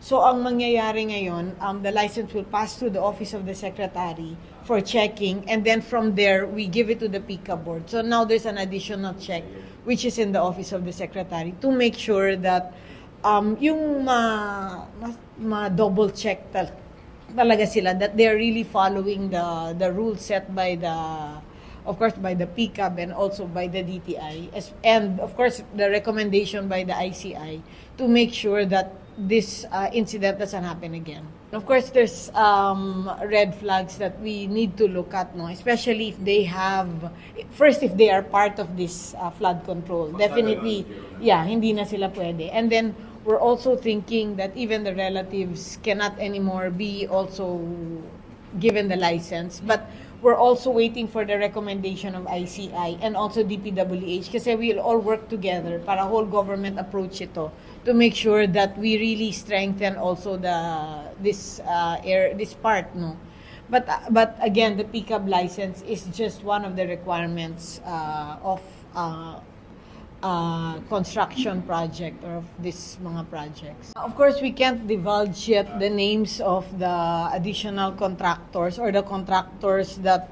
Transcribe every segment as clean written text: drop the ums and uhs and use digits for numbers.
So ang mangyayari ngayon, the license will pass through the office of the secretary for checking, and then from there we give it to the PICA board. So now there's an additional check which is in the office of the secretary to make sure that yung double check talaga sila, that they're really following the rules set by the, of course, by the PCAB and also by the DTI, and of course the recommendation by the ICI to make sure that this incident doesn't happen again. Of course, there's red flags that we need to look at, no? Especially if they have, first, if they are part of this flood control. Definitely, yeah, hindi na sila pwede. And then, we're also thinking that even the relatives cannot anymore be also given the license. But we're also waiting for the recommendation of ICI and also DPWH, kasi we'll all work together para whole government approach ito to make sure that we really strengthen also this part, no. But again, the PCAB license is just one of the requirements of construction project or of these mga projects. Of course, we can't divulge yet the names of the additional contractors or the contractors that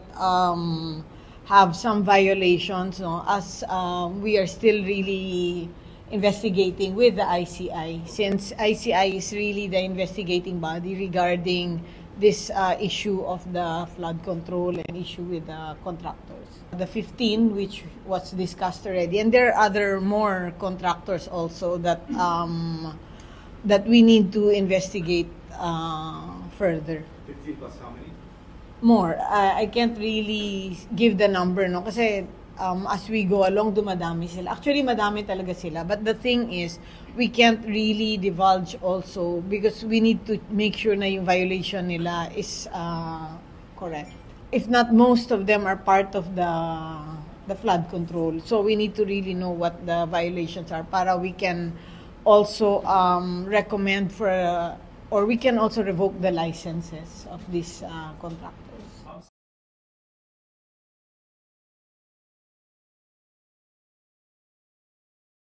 have some violations, no, as we are still really investigating with the ICI, since ICI is really the investigating body regarding this issue of the flood control and issue with the contractors. The 15, which was discussed already, and there are other more contractors also that that we need to investigate further. 50 plus how many? More. I can't really give the number, no, kasi as we go along, dumadami sila. Actually, madami talaga sila. But the thing is, we can't really divulge also because we need to make sure na yung violation nila is correct. If not, most of them are part of the flood control. So we need to really know what the violations are para we can also recommend for, or we can also revoke the licenses of these contractors.